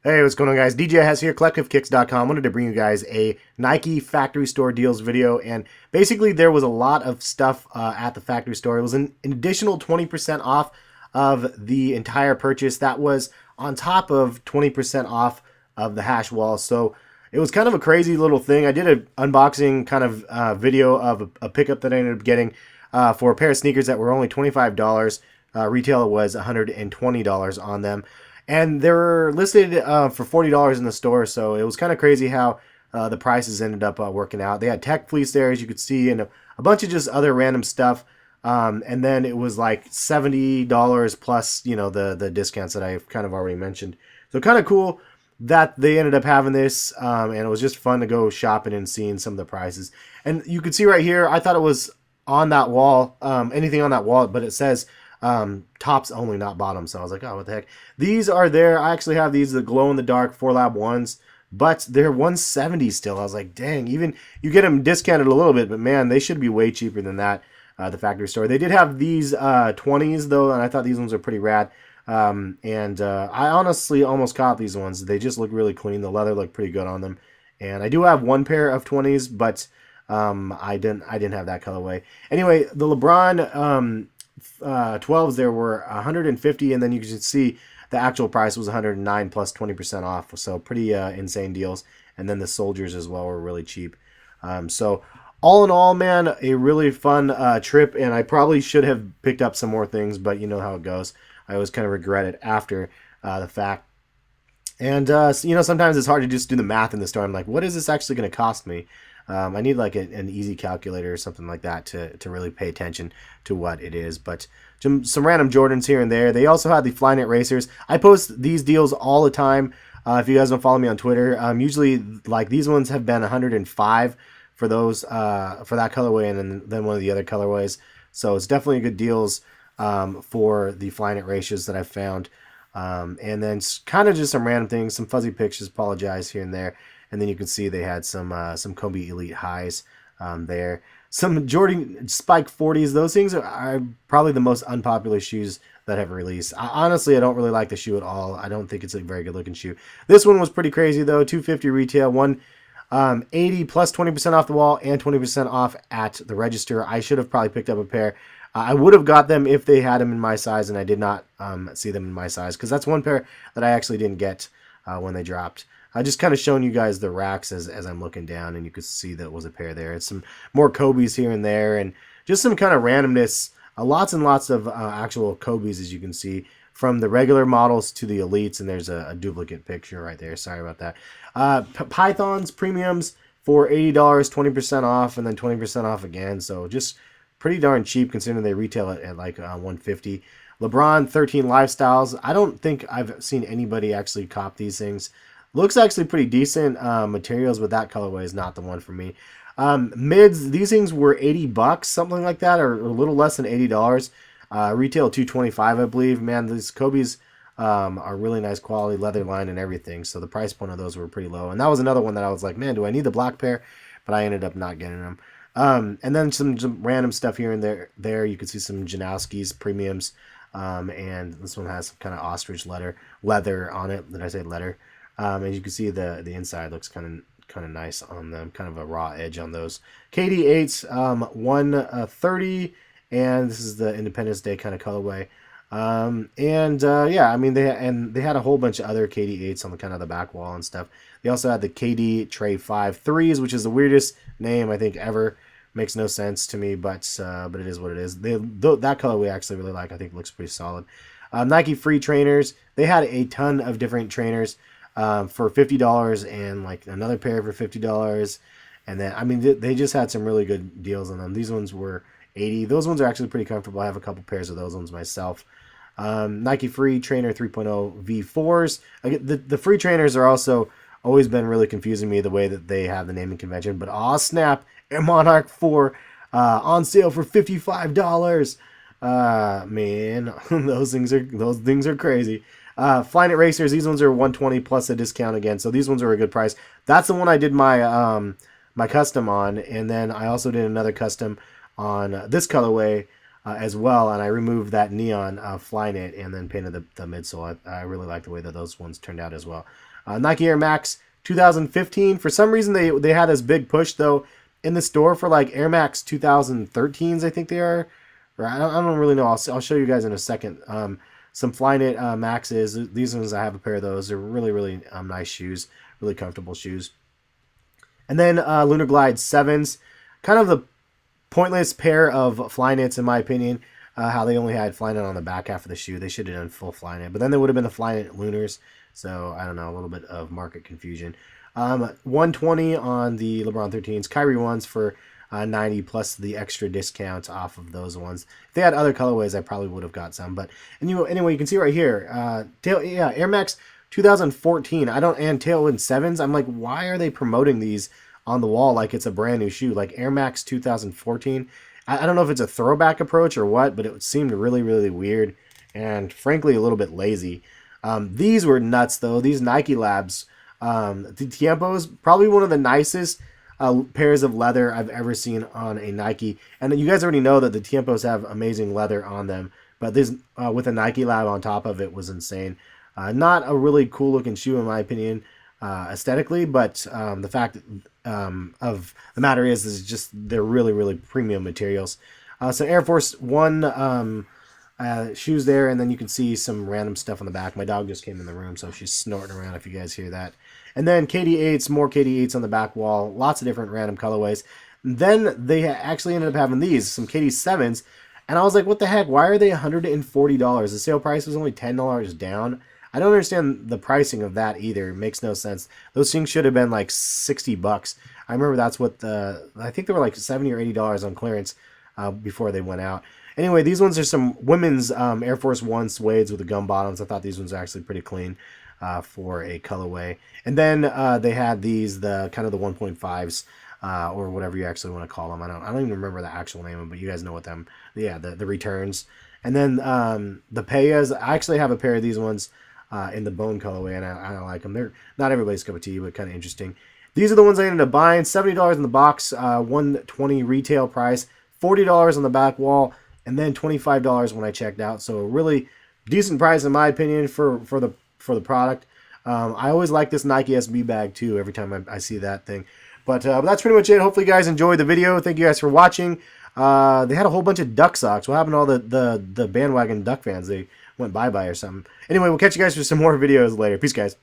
Hey, what's going on, guys? DJ Hes here, CollectiveKicks.com. Wanted to bring you guys a Nike factory store deals video, and basically there was a lot of stuff at the factory store. It was an additional 20% off of the entire purchase. That was on top of 20% off of the hash wall. So it was kind of a crazy little thing. I did an unboxing kind of video of a pickup that I ended up getting for a pair of sneakers that were only $25. Retail was $120 on them. And they're listed for $40 in the store, so it was kind of crazy how the prices ended up working out. They had tech fleece there, as you could see, and a bunch of just other random stuff. And then it was like $70 plus, the discounts that I've kind of already mentioned. So kind of cool that they ended up having this, and it was just fun to go shopping and seeing some of the prices. And you could see right here, I thought it was on that wall, anything on that wall, but it says tops only, not bottoms. So I was like, oh, what the heck. These are there. I actually have these, the glow in the dark 4Lab ones, but they're 170 still. I was like, dang, even you get them discounted a little bit, but man, they should be way cheaper than that. The factory store. They did have these 20s though, and I thought these ones were pretty rad. I honestly almost caught these ones. They just look really clean. The leather looked pretty good on them. And I do have one pair of 20s, but I didn't have that colorway. Anyway, the Lebron 12s there were 150, and then you can see the actual price was 109 plus 20% off. So pretty insane deals. And then the soldiers as well were really cheap. So all in all, man, a really fun trip, and I probably should have picked up some more things, but you know how it goes. I always kind of regret it after the fact. And sometimes it's hard to just do the math in the store. I'm like, what is this actually going to cost me? I need like an easy calculator or something like that to really pay attention to what it is. But some random Jordans here and there. They also had the Flyknit racers. I post these deals all the time. If you guys don't follow me on Twitter, usually like these ones have been 105 for those for that colorway, and then one of the other colorways. So it's definitely good deals for the Flyknit racers that I've found. And then kind of just some random things, some fuzzy pictures. Apologize here and there. And then you can see they had some Kobe Elite highs there. Some Jordan Spike 40s. Those things are probably the most unpopular shoes that have released. Honestly, I don't really like the shoe at all. I don't think it's a very good looking shoe. This one was pretty crazy though. $250 retail. 180 plus 20% off the wall and 20% off at the register. I should have probably picked up a pair. I would have got them if they had them in my size, and I did not see them in my size, because that's one pair that I actually didn't get when they dropped. I just kind of showing you guys the racks as I'm looking down, and you could see that was a pair there. It's some more Kobe's here and there, and just some kind of randomness. Lots and lots of actual Kobe's, as you can see, from the regular models to the Elites, and there's a duplicate picture right there. Sorry about that. Pythons, premiums for $80, 20% off, and then 20% off again. So just pretty darn cheap considering they retail it at like $150. Lebron 13 Lifestyles. I don't think I've seen anybody actually cop these things. Looks actually pretty decent materials, but that colorway is not the one for me. Mids, these things were $80, something like that, or a little less than $80. Retail $225, I believe. Man, these Kobe's are really nice quality, leather line and everything. So the price point of those were pretty low. And that was another one that I was like, man, do I need the black pair? But I ended up not getting them. And then some random stuff here and there. You could see some Janowski's premiums. And this one has some kind of ostrich leather on it. Did I say leather? As you can see, the inside looks kind of nice on them, kind of a raw edge on those. KD8s, 130, and this is the Independence Day kind of colorway. Yeah, I mean they had a whole bunch of other KD8s on the kind of the back wall and stuff. They also had the KD Tray 5 3s, which is the weirdest name I think ever. Makes no sense to me, but it is what it is. That colorway I actually really like. I think it looks pretty solid. Nike free trainers. They had a ton of different trainers for $50, and like another pair for $50. And then, I mean, they just had some really good deals on them. These ones were $80. Those ones are actually pretty comfortable. I have a couple pairs of those ones myself. Nike free trainer 3.0 V4s. The free trainers are also always been really confusing me, the way that they have the naming convention. But aw snap, Air Monarch 4 on sale for $55. Man, those things are crazy. Flyknit racers, these ones are $120 plus a discount again, so these ones are a good price. That's the one I did my custom on, and then I also did another custom on this colorway as well, and I removed that neon Flyknit and then painted the midsole. I really like the way that those ones turned out as well. Nike Air Max 2015. For some reason, they had this big push though in the store for like Air Max 2013s. I think they are. Or I don't really know. I'll show you guys in a second. Some Flyknit Maxes. These ones, I have a pair of those. They're really nice shoes, really comfortable shoes. And then Lunar Glide 7s, kind of the pointless pair of Flyknits in my opinion. How they only had Flyknit on the back half of the shoe. They should have done full Flyknit, but then there would have been the Flyknit Lunars. So I don't know, a little bit of market confusion. 120 on the LeBron 13s, Kyrie ones for 90 plus the extra discounts off of those ones. If they had other colorways, I probably would have got some. But anyway, you can see right here, Air Max 2014. And Tailwind 7s. I'm like, why are they promoting these on the wall like it's a brand new shoe? Like Air Max 2014. I don't know if it's a throwback approach or what, but it seemed really weird and frankly a little bit lazy. These were nuts though. These Nike Labs, the Tiempos, probably one of the nicest pairs of leather I've ever seen on a Nike. And you guys already know that the Tiempos have amazing leather on them, but this with a Nike Lab on top of it was insane. Not a really cool looking shoe in my opinion, aesthetically, but the fact of the matter is just they're really premium materials. So Air Force One shoes there, and then you can see some random stuff on the back. My dog just came in the room, so she's snorting around if you guys hear that. And then KD8s, more KD8s on the back wall, lots of different random colorways. And then they actually ended up having these, some KD7s, and I was like, what the heck, why are they $140? The sale price was only $10 down. I don't understand the pricing of that either. It makes no sense. Those things should have been like $60. I remember that's what I think they were like $70 or $80 on clearance before they went out. Anyway, these ones are some women's Air Force One suedes with the gum bottoms. I thought these ones are actually pretty clean for a colorway. And then they had these, the kind of the 1.5s or whatever you actually want to call them. I don't even remember the actual name of them, but you guys know what them. Yeah, the returns. And then the Payas. I actually have a pair of these ones in the bone colorway, and I like them. They're not everybody's cup of tea, but kind of interesting. These are the ones I ended up buying. $70 in the box, $120 retail price, $40 on the back wall, and then $25 when I checked out. So a really decent price in my opinion for the product. I always like this Nike SB bag too every time I see that thing. But that's pretty much it. Hopefully you guys enjoyed the video. Thank you guys for watching. They had a whole bunch of duck socks. What happened to all the bandwagon duck fans? They went bye-bye or something. Anyway, we'll catch you guys for some more videos later. Peace, guys.